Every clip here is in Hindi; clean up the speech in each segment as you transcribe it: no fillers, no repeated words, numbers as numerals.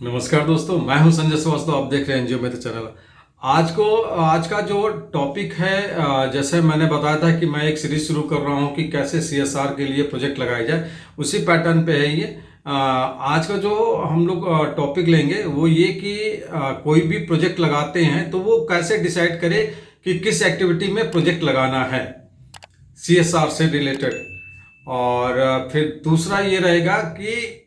नमस्कार दोस्तों, मैं हूं संजय श्रीवास्तव। आप देख रहे हैं एनजीओ मित्र चैनल। आज का जो टॉपिक है, जैसे मैंने बताया था कि मैं एक सीरीज शुरू कर रहा हूं कि कैसे सीएसआर के लिए प्रोजेक्ट लगाया जाए, उसी पैटर्न पे है ये। आज का जो हम लोग टॉपिक लेंगे वो ये कि कोई भी प्रोजेक्ट लगाते हैं तो वो कैसे डिसाइड करे कि किस एक्टिविटी में प्रोजेक्ट लगाना है सीएसआर से रिलेटेड। और फिर दूसरा ये रहेगा कि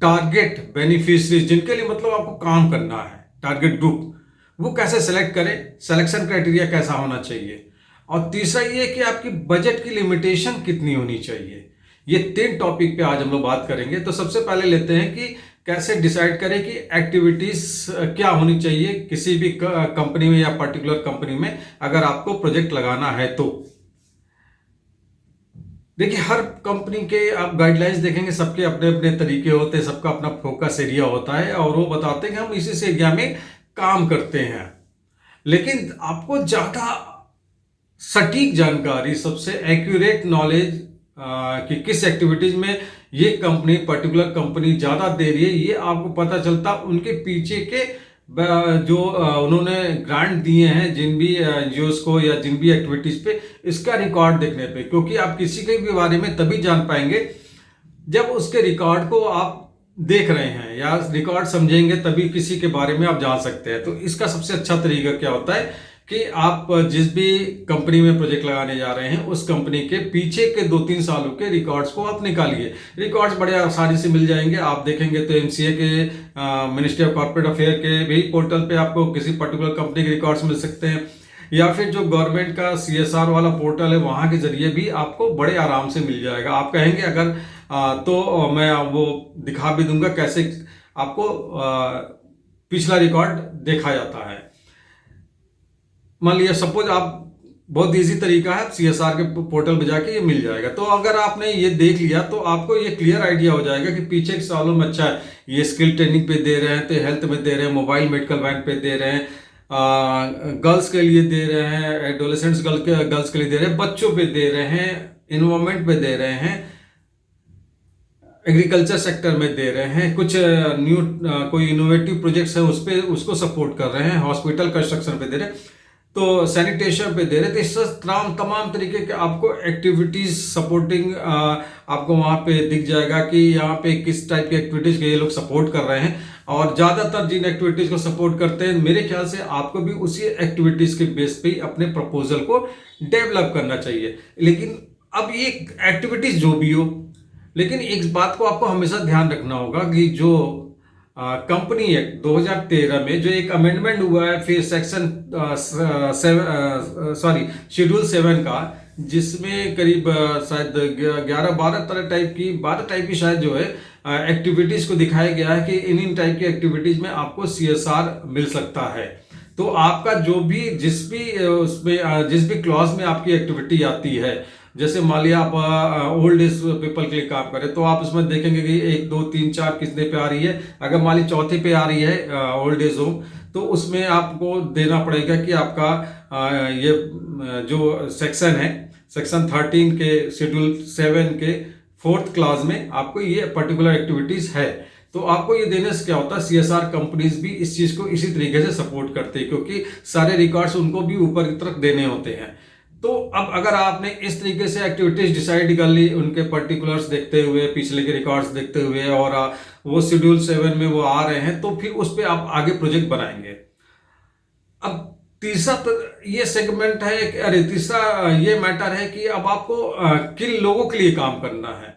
टारगेट बेनिफिशियरी जिनके लिए मतलब आपको काम करना है, टारगेट ग्रुप, वो कैसे सेलेक्ट करें, सिलेक्शन क्राइटेरिया कैसा होना चाहिए। और तीसरा ये कि आपकी बजट की लिमिटेशन कितनी होनी चाहिए। ये 3 टॉपिक पे आज हम लोग बात करेंगे। तो सबसे पहले लेते हैं कि कैसे डिसाइड करें कि एक्टिविटीज क्या होनी चाहिए किसी भी कंपनी में या पर्टिकुलर कंपनी में अगर आपको प्रोजेक्ट लगाना है तो। देखिए, हर कंपनी के आप गाइडलाइंस देखेंगे, सबके अपने अपने तरीके होते हैं, सबका अपना फोकस एरिया होता है और वो बताते हैं कि हम इसी से एरिया में काम करते हैं। लेकिन आपको ज़्यादा सटीक जानकारी, सबसे एक्यूरेट नॉलेज कि किस एक्टिविटीज में ये कंपनी, पर्टिकुलर कंपनी ज़्यादा दे रही है, ये आपको पता चलता उनके पीछे के जो उन्होंने ग्रांट दिए हैं जिन भी एनजीओज को या जिन भी एक्टिविटीज पे, इसका रिकॉर्ड देखने पे। क्योंकि आप किसी के भी बारे में तभी जान पाएंगे जब उसके रिकॉर्ड को आप देख रहे हैं या रिकॉर्ड समझेंगे, तभी किसी के बारे में आप जान सकते हैं। तो इसका सबसे अच्छा तरीका क्या होता है कि आप जिस भी कंपनी में प्रोजेक्ट लगाने जा रहे हैं उस कंपनी के पीछे के 2-3 सालों के रिकॉर्ड्स को आप निकालिए। रिकॉर्ड्स बड़े आसानी से मिल जाएंगे। आप देखेंगे तो एमसीए के, मिनिस्ट्री ऑफ कॉर्पोरेट अफेयर के भी पोर्टल पे आपको किसी पर्टिकुलर कंपनी के रिकॉर्ड्स मिल सकते हैं, या फिर जो गवर्नमेंट का सीएसआर वाला पोर्टल है वहां के जरिए भी आपको बड़े आराम से मिल जाएगा। आप कहेंगे अगर तो मैं वो दिखा भी दूंगा कैसे आपको पिछला रिकॉर्ड देखा जाता है। मान लिया सपोज आप, बहुत इजी तरीका है, सीएसआर के पोर्टल पे जाके ये मिल जाएगा। तो अगर आपने ये देख लिया तो आपको ये क्लियर आइडिया हो जाएगा कि पीछे के सालों में अच्छा है, ये स्किल ट्रेनिंग पे दे रहे हैं, तो हेल्थ में दे रहे हैं, मोबाइल मेडिकल वैन पे दे रहे हैं, गर्ल्स के लिए दे रहे हैं, एडोलेसेंट्स गर्ल्स के लिए दे रहे हैं, बच्चों पे दे रहे हैं, इन्वायरमेंट पे दे रहे हैं, एग्रीकल्चर सेक्टर में दे रहे हैं, कुछ कोई इनोवेटिव प्रोजेक्ट्स है उस पे उसको सपोर्ट कर रहे हैं, हॉस्पिटल कंस्ट्रक्शन पे दे रहे हैं, तो सैनिटेशन पे दे रहे थे। इस तमाम तरीके के आपको एक्टिविटीज सपोर्टिंग आपको वहाँ पे दिख जाएगा कि यहाँ पे किस टाइप की एक्टिविटीज के ये लोग सपोर्ट कर रहे हैं। और ज़्यादातर जिन एक्टिविटीज को सपोर्ट करते हैं, मेरे ख्याल से आपको भी उसी एक्टिविटीज के बेस पे ही अपने प्रपोजल को डेवलप करना चाहिए। लेकिन अब ये एक्टिविटीज जो भी हो, लेकिन एक बात को आपको हमेशा ध्यान रखना होगा कि जो कंपनी एक्ट 2013 में जो एक अमेंडमेंट हुआ है, फिर सेक्शन शेड्यूल 7 का, जिसमें करीब शायद 12 टाइप की शायद जो है एक्टिविटीज को दिखाया गया है कि इन टाइप की एक्टिविटीज में आपको सीएसआर मिल सकता है। तो आपका जो भी उसमें जिस भी क्लॉज में आपकी एक्टिविटी आती है, जैसे मान लिया आप ओल्ड एज पीपल के लिए काम करें, तो आप उसमें देखेंगे कि 1, 2, 3, 4 कितने पे आ रही है। अगर मान ली चौथे पे आ रही है ओल्ड एज होम, तो उसमें आपको देना पड़ेगा कि आपका ये जो सेक्शन है, सेक्शन 13 के शेड्यूल 7 के 4th क्लास में आपको ये पर्टिकुलर एक्टिविटीज है। तो आपको ये देने से क्या होता है, सीएसआर कंपनीज भी इस चीज को इसी तरीके से सपोर्ट करते हैं, क्योंकि सारे रिकॉर्ड्स उनको भी ऊपर की तरफ देने होते हैं। तो अब अगर आपने इस तरीके से एक्टिविटीज डिसाइड कर ली, उनके पर्टिकुलर्स देखते हुए, पिछले के रिकॉर्ड्स देखते हुए, और वो शेड्यूल 7 में वो आ रहे हैं, तो फिर उस पर आप आगे प्रोजेक्ट बनाएंगे। अब तीसरा ये सेगमेंट है, अरे तीसरा ये मैटर है कि अब आपको किन लोगों के लिए काम करना है।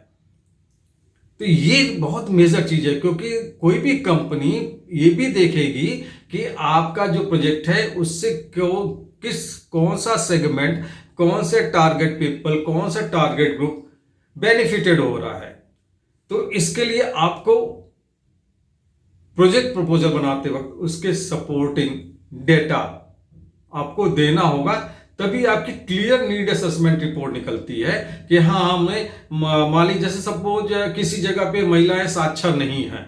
तो ये बहुत मेजर चीज है, क्योंकि कोई भी कंपनी ये भी देखेगी कि आपका जो प्रोजेक्ट है उससे कौन सा सेगमेंट, कौन से टारगेट पीपल, कौन सा टारगेट ग्रुप बेनिफिटेड हो रहा है। तो इसके लिए आपको प्रोजेक्ट प्रपोजल बनाते वक्त उसके सपोर्टिंग डेटा आपको देना होगा, तभी आपकी क्लियर नीड असेसमेंट रिपोर्ट निकलती है कि हाँ, हमें मान लीजिए जैसे सपोज किसी जगह पे महिलाएं साक्षर नहीं हैं,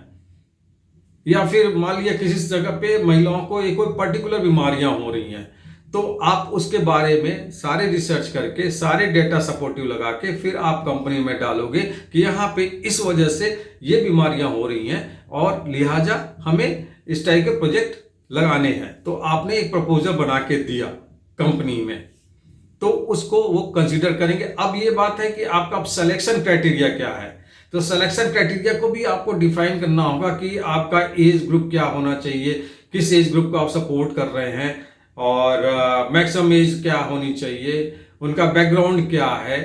या फिर मान लिया किसी जगह पे महिलाओं को एक कोई पर्टिकुलर बीमारियां हो रही हैं, तो आप उसके बारे में सारे रिसर्च करके सारे डेटा सपोर्टिव लगा के फिर आप कंपनी में डालोगे कि यहाँ पे इस वजह से ये बीमारियां हो रही हैं और लिहाजा हमें इस टाइप के प्रोजेक्ट लगाने हैं। तो आपने एक प्रपोजल बना के दिया कंपनी में, तो उसको वो कंसीडर करेंगे। अब ये बात है कि आपका सिलेक्शन क्राइटेरिया क्या है। तो सिलेक्शन क्राइटेरिया को भी आपको डिफाइन करना होगा कि आपका एज ग्रुप क्या होना चाहिए, किस एज ग्रुप को आप सपोर्ट कर रहे हैं, और मैक्सिमम एज क्या होनी चाहिए, उनका बैकग्राउंड क्या है,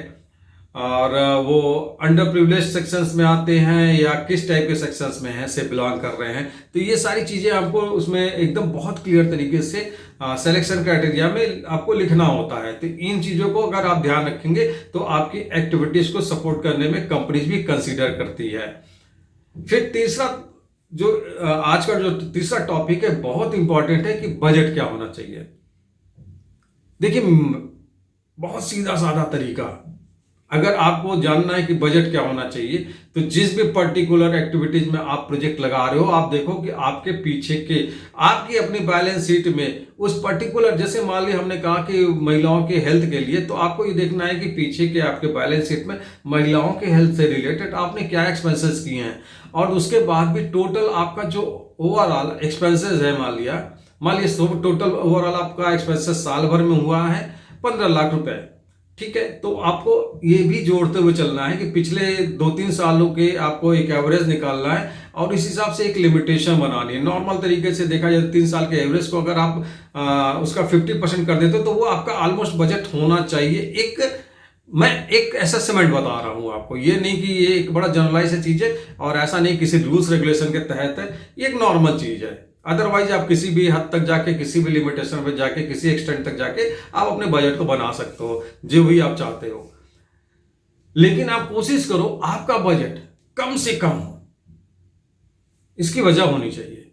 और वो अंडर प्रिविलेज सेक्शंस में आते हैं या किस टाइप के सेक्शंस में हैं से बिलोंग कर रहे हैं। तो ये सारी चीज़ें आपको उसमें एकदम बहुत क्लियर तरीके से सिलेक्शन क्राइटेरिया में आपको लिखना होता है। तो इन चीज़ों को अगर आप ध्यान रखेंगे तो आपकी एक्टिविटीज़ को सपोर्ट करने में कंपनीज भी कंसीडर करती है। फिर तीसरा जो आज का जो तीसरा टॉपिक है बहुत इंपॉर्टेंट है कि बजट क्या होना चाहिए। देखिए, बहुत सीधा साधा तरीका, अगर आपको जानना है कि बजट क्या होना चाहिए तो जिस भी पर्टिकुलर एक्टिविटीज में आप प्रोजेक्ट लगा रहे हो, आप देखो कि आपके पीछे के आपकी अपनी बैलेंस शीट में उस पर्टिकुलर, जैसे मान ली हमने कहा कि महिलाओं के हेल्थ के लिए, तो आपको ये देखना है कि पीछे के आपके बैलेंस शीट में महिलाओं के हेल्थ से रिलेटेड आपने क्या एक्सपेंसेस किए हैं, और उसके बाद भी टोटल आपका जो ओवरऑल एक्सपेंसेस है, मान लिया टोटल ओवरऑल आपका एक्सपेंसेस साल भर में हुआ है 15 लाख रुपए, ठीक है। तो आपको ये भी जोड़ते हुए चलना है कि पिछले 2-3 सालों के आपको एक एवरेज निकालना है और इस हिसाब से एक लिमिटेशन बनानी है। नॉर्मल तरीके से देखा जाए 3 साल के एवरेज को अगर आप उसका 50% कर देते हो तो वो आपका ऑलमोस्ट बजट होना चाहिए। मैं एक असेसमेंट बता रहा हूं आपको, ये नहीं कि ये एक बड़ा जनरलाइज चीज है और ऐसा नहीं किसी रूल्स रेगुलेशन के तहत है, ये एक नॉर्मल चीज है। अदरवाइज आप किसी भी हद तक जाके, किसी भी लिमिटेशन पे जाके, किसी एक्सटेंट तक जाके आप अपने बजट को बना सकते हो जो भी आप चाहते हो, लेकिन आप कोशिश करो आपका बजट कम से कम हो। इसकी वजह होनी चाहिए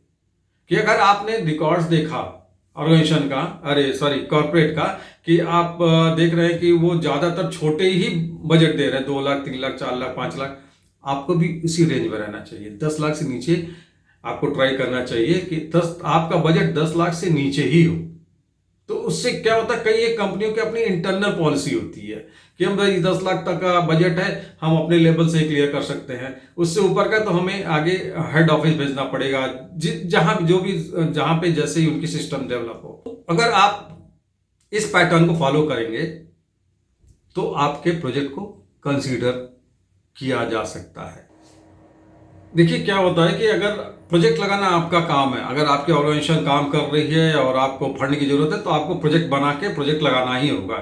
कि अगर आपने रिकॉर्ड्स देखा ऑर्गेनाइजेशन का, कॉर्पोरेट का, कि आप देख रहे हैं कि वो ज्यादातर छोटे ही बजट दे रहे हैं, 2 लाख, 3 लाख, 4 लाख, 5 लाख, आपको भी इसी रेंज में रहना चाहिए। 10 लाख से नीचे आपको ट्राई करना चाहिए कि आपका बजट 10 लाख से नीचे ही हो। तो उससे क्या होता है, कई एक कंपनियों की अपनी इंटरनल पॉलिसी होती है कि हम भाई 10 लाख तक का बजट है, हम अपने लेवल से क्लियर कर सकते हैं, उससे ऊपर का तो हमें आगे हेड ऑफिस भेजना पड़ेगा, जहां पे जैसे ही उनकी सिस्टम डेवलप हो। अगर आप इस पैटर्न को फॉलो करेंगे तो आपके प्रोजेक्ट को कंसीडर किया जा सकता है। देखिए, क्या होता है कि अगर प्रोजेक्ट लगाना आपका काम है, अगर आपकी ऑर्गेनाइजेशन काम कर रही है और आपको फंड की जरूरत है तो आपको प्रोजेक्ट बना के प्रोजेक्ट लगाना ही होगा।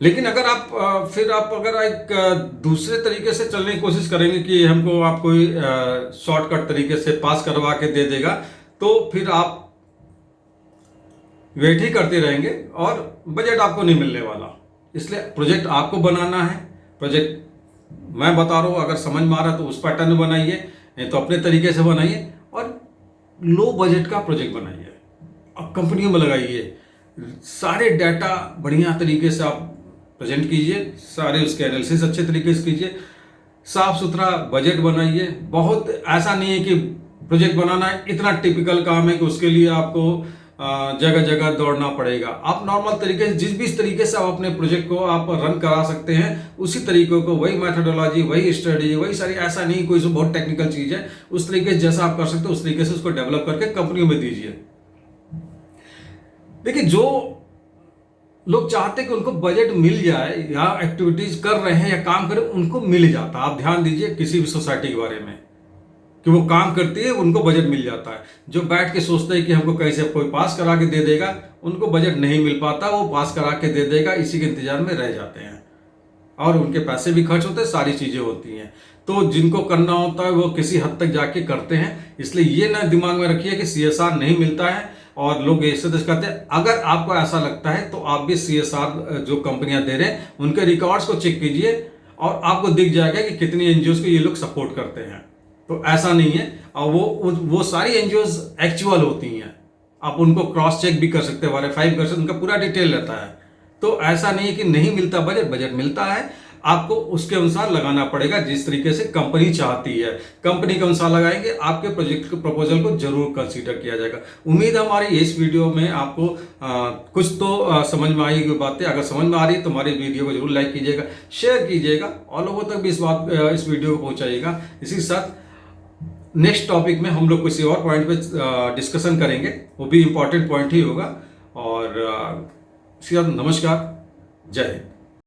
लेकिन अगर आप अगर एक दूसरे तरीके से चलने की कोशिश करेंगे कि हमको आप कोई शॉर्टकट तरीके से पास करवा के दे देगा, तो फिर आप वेट ही करते रहेंगे और बजट आपको नहीं मिलने वाला। इसलिए प्रोजेक्ट आपको बनाना है। प्रोजेक्ट मैं बता रहा हूँ, अगर समझ में आ रहा है तो उस पैटर्न में बनाइए, नहीं तो अपने तरीके से बनाइए और लो बजट का प्रोजेक्ट बनाइए। अब कंपनियों में लगाइए, सारे डाटा बढ़िया तरीके से आप प्रेजेंट कीजिए, सारे उसके एनालिसिस अच्छे तरीके से कीजिए, साफ सुथरा बजट बनाइए। बहुत ऐसा नहीं है कि प्रोजेक्ट बनाना है इतना टिपिकल काम है कि उसके लिए आपको जगह जगह दौड़ना पड़ेगा। आप नॉर्मल तरीके से, जिस भी तरीके से आप अपने प्रोजेक्ट को आप रन करा सकते हैं, उसी तरीके को, वही मेथोडोलॉजी, वही स्ट्रेटेजी, वही सारी, ऐसा नहीं कोई बहुत टेक्निकल चीज है, उस तरीके से जैसा आप कर सकते हो उस तरीके से उसको डेवलप करके कंपनियों में दीजिए। देखिए, जो लोग चाहते हैं कि उनको बजट मिल जाए या एक्टिविटीज कर रहे हैं या काम करें, उनको मिल जाता है। आप ध्यान दीजिए किसी भी सोसाइटी के बारे में कि वो काम करती है, उनको बजट मिल जाता है। जो बैठ के सोचते हैं कि हमको कैसे कोई पास करा के दे देगा, उनको बजट नहीं मिल पाता, वो पास करा के दे देगा, इसी के इंतजार में रह जाते हैं और उनके पैसे भी खर्च होते हैं, सारी चीजें होती हैं। तो जिनको करना होता है वो किसी हद तक जाके करते हैं। इसलिए ये ना दिमाग में रखिए कि CSR नहीं मिलता है और लोग ऐसे कहते हैं। अगर आपको ऐसा लगता है तो आप भी CSR जो कंपनियां दे रहे हैं उनके रिकॉर्ड्स को चेक कीजिए और आपको दिख जाएगा कि कितनी एनजीओ को ये लोग सपोर्ट करते हैं। तो ऐसा नहीं है, और वो सारी एनजीओ एक्चुअल होती हैं, आप उनको क्रॉस चेक भी कर सकते हैं, वेरीफाई कर सकते हैं, उनका पूरा डिटेल रहता है। तो ऐसा नहीं है कि नहीं मिलता बजट मिलता है। आपको उसके अनुसार लगाना पड़ेगा, जिस तरीके से कंपनी चाहती है। कंपनी के अनुसार लगाएंगे, आपके प्रोजेक्ट के प्रपोजल को जरूर कंसीडर किया जाएगा। उम्मीद है हमारी इस वीडियो में आपको कुछ तो समझ में आई हुई बातें। अगर समझ में आ रही है तो हमारी वीडियो को जरूर लाइक कीजिएगा, शेयर कीजिएगा और लोगों तक भी इस वीडियो को पहुंचाइएगा। इसी के साथ नेक्स्ट टॉपिक में हम लोग किसी और पॉइंट पे डिस्कशन करेंगे, वो भी इंपॉर्टेंट पॉइंट ही होगा। और इसके बाद नमस्कार, जय हिंद।